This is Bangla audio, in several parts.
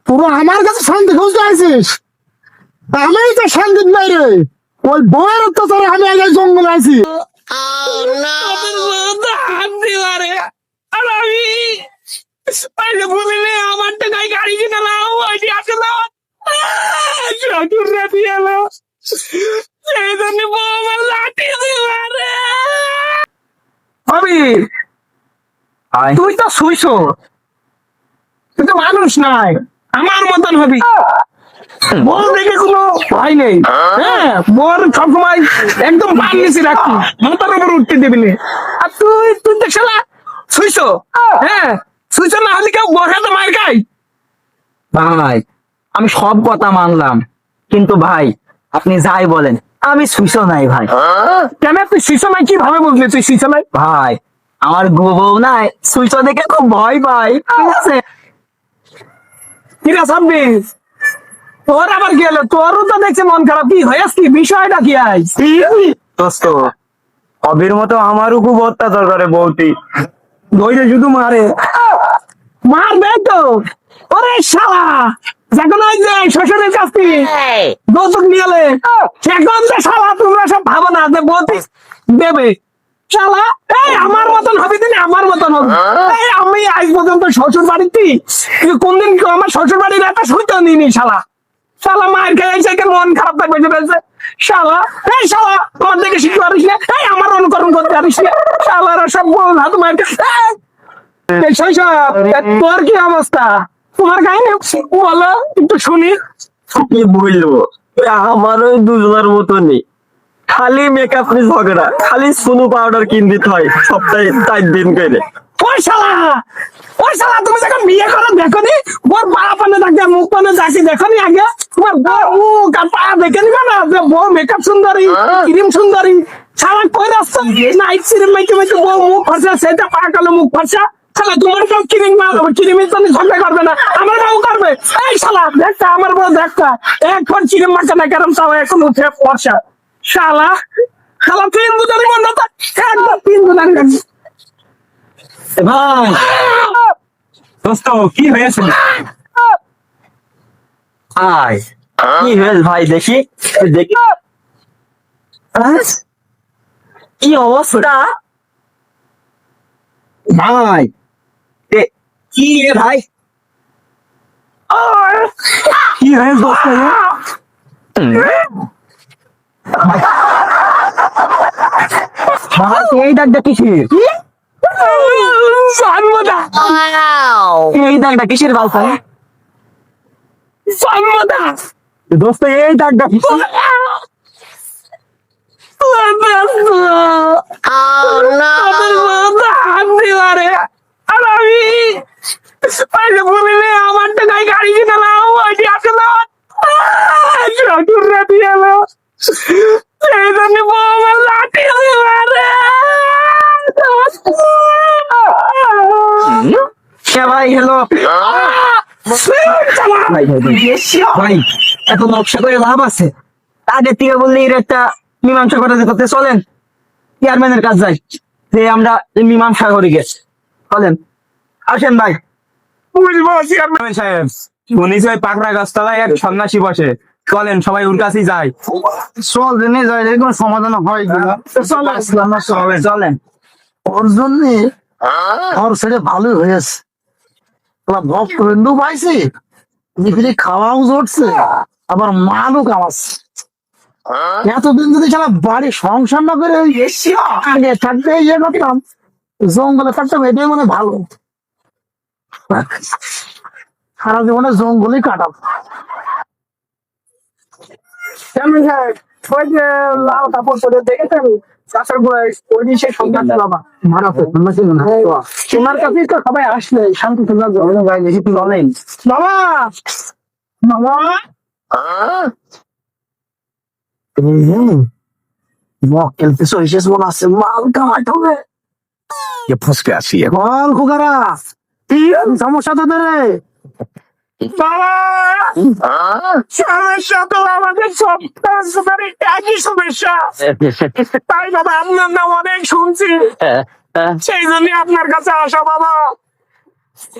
পুরো আমার কাছে শান্তি খুঁজতে আছিস? আমি তো শান্তি নাই রে, ওই বউয়ের অত্যাচারে আমি আগে জঙ্গলে আছি। আমার টাকায় গাড়ি কিনে নাও, ওইটি আসলে শ্বশুররা দিয়ে এলো, সেই জন্য বউ আমার লাঠি দিবারে। তুই তো শুইছ, তুই তো মানুষ নাই, আমার মতন হবি। বল দেখে কোনো ভয় নেই। হ্যাঁ, বল সবসময় একদম পান নিচে রাখবি, মাথার উপর উঠতে দিবি না। আর তুই তুই তো শালা শুইছ। হ্যাঁ, শুইছ না হলে কেউ বসাতে মার খাই। ভাই আমি সব কথা মানলাম, কিন্তু ভাই আপনি যাই বলেন আমি সুইচ নাই ভাই। কেন তুই শুইছ নাই? কিভাবে বুঝলি তুই শুইছ নাই? ভাই আমার বউ নাই, সুইচ দেখে খুব ভয় পাই, ঠিক আছে? কিরা সাব্বির, তোর আবার গেল, তোরও তো দেখছে মন খারাপ। কি হয়েছে, কি বিষয়টা কি আইস? দোস্ত কবির মতো আমারও খুব অত্যাচার করে বউটি, ধৈর্য শুধু মারে, মারবে তো। ওরে শালা, যখন ওই যে শ্বশুরের কাছ থেকে যৌতুক নিয়ে এলে, সেখন যে শালা তোমরা সব ভাবো না যে বৌদি দেবে। শালা এই আমার মতন হবি, দিনে আমার মতন হবি। এই আমি আজ পর্যন্ত শ্বশুর বাড়িতে কোনদিন কেউ আমার শ্বশুর বাড়ির একটা শুইতেও নিইনি। শালা শালা মায়ের খেয়ে সেখানে মন খারাপ থাকবে যে বলছে শালা, এই শালা আমার দেখে শিখতে পারিস না, এই আমার অনুকরণ করতে পারিস না। শালারা সব বল হাত মায়ের শৈশব। তোর কি অবস্থা? তোমার কাহিনী বলো একটু শুনি। কি বলবো, আমার ওই দুজনের মতনই, খালি মেকআপ নিয়ে ঝগড়া, খালি সুনু পাউডার কিন দিতে হয় সপ্তাহে 4 দিন করে। ওই শালা, ওই শালা তুমি যখন বিয়ে করো দেখো নি বর পা পানে থাকে, মুখ পানে যাচ্ছি দেখো নি আগে? তোমার বর মুখ আর পা দেখে নিবে না যে বউ মেকআপ সুন্দরী, ক্রিম সুন্দরী। শালা কই রাস্তা নাইট সিরিম মাইকে মাইকে বউ মুখ ফর্সা, সেটা পা কালো মুখ ফর্সা। শালা তোমার বউ ক্রিম না দেবো, ক্রিমের জন্য ঝগড়া করবে না, আমার বউ করবে। এই শালা দেখটা, আমার বউ দেখটা এখন ক্রিম মাখা না কেরম চাও এখন উঠে ফর্সা। শালা শালা 3 দুধারি বন্ধ থাক, একবার 3 দুধারি রাখবি। ভাই দোস্ত কি হয়েছে? ভাই কি হয়েছে ভাই, দেখি দেখি কি অবস্থা ভাই, কি রে ভাই, কি হয়েছে দোস্ত? ভাই এই ডাকটা কিসের? জন্মদা, এই ডাকটা কিসের বালতা? জন্মদা দোস্ত এই ডাকটা কিসের? আমার টাকায় গাড়ি কিনে নাও, ওইটি আসলে শ্বশুররা দিয়ে এলো, সেই জন্য বউ আমার লাঠি দিবারে। ভাই হ্যালো ভাই, এত নকশা করে লাভ আছে? আগের থেকে বললে এর একটা মীমাংসা করতে করতে চলেন চেয়ারম্যানের কাজ যাই, যে আমরা মীমাংসা করে গেছি। চলেন আসেন ভাই। বুঝবো চেয়ারম্যান সাহেব, উনি যে ওই পাকড়া গাছতলায় এক সন্ন্যাসী বসে, চলেন সবাই ওর কাছেই যাই। চল জেনে যাই, এরকম সমাধান হয় কিনা। চলেন চলেন। ওর জন্য ওর ছেড়ে ভালোই হয়েছে, ভক্ত হিন্দু পাইছি, নিফিরে খাওয়াও জড়ছে, আবার মালও কামাচ্ছে। এতদিন যদি সারা বাড়ি সংসার না করে ওই আগে থাকতে ইয়ে করতাম, জঙ্গলে থাকতাম, এটাই মনে হয় ভালো। সারা জীবনে জঙ্গলই কাটাবো। চেয়ারম্যান সাহেব, ওই যে লাল কাপড় পরে দেখেছেন চাষের গোড়ায়, ওই দিন সেই সন্তান বাবা মারা তোমার কাছেই তো সবাই আসলে শান্তি তুলা বলেন বাবা, বাবা মক্কেল পিছু হিসেবে মনে আছে, মাল কামাইতে হবে। ফসকে আসি বল খুকারা, কি সমস্যা তোদের রে? বাবা, সমস্যা তো আমাদের সব ট্রান্সফারের একই সমস্যা। তাই বাবা আপনার নাম অনেক শুনছি, সেই জন্য আপনার কাছে আসা বাবা।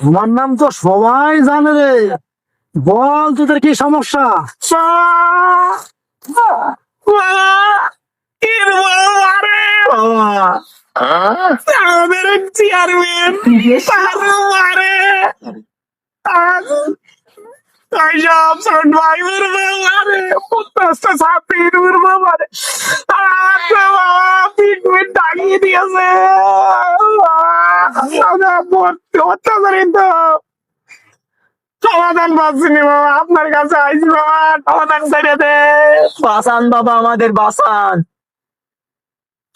আমার নাম তো সবাই জানে রে, বল তোদের কি সমস্যা? আমাদের চেয়ারম্যান মারে সব ছোট ভাই মারে পঞ্চাশটা ছাত্রীর মারে বাবা পিটুইট দাঁড়িয়ে দিয়েছে অত্যাচারিত তো সমাধান পাচ্ছিনি বাবা, আপনার কাছে আইসি বাবা, সমাধান করে দে। বাসান বাবা, আমাদের বাসান।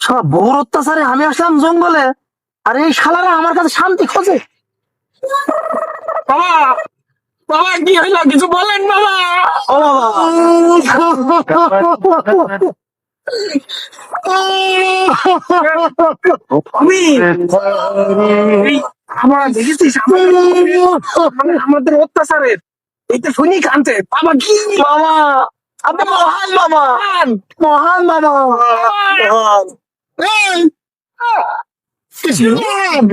সব বড় অত্যাচারে আমি আসলাম জঙ্গলে, আর এই শালারা আমার কাছে শান্তি খোঁজে। বাবা বাবা কি হইলো, কিছু বলেন বাবা। ও বাবা, আমি এই আমরা দেখেছি আমাদের অত্যাচারের এইটা শুনি কানতে বাবা। কি বাবা আপনি মহান বাবা, মহান, মহান বাবা, মহান। এই, শুনুন,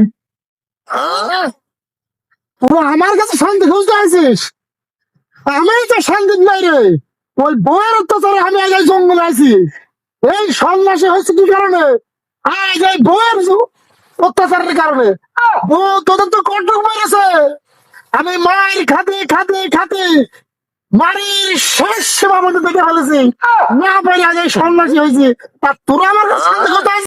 তোরা আমার কাছে শান্তি খুঁজতে আসিস? আমি তো শান্তি নাই রে, ওই বইয়ের অত্যাচারে আমি আজ এই জঙ্গলে আছি। এই সন্ন্যাসী হয়েছে কি কারণে? আজ এই বইয়ের অত্যাচারের কারণে। ও তোদের তো কন্ট্রোল মেরেছে, আমি মায়ের খাতে খাতে খাতে বাড়ির শেষ সীমা মধ্যে দেখে ফেলেছি, না পারি আজ এই সন্ন্যাসী হয়েছি। আর তোরা আমার কাছে শান্তি খুঁজতে আসিস?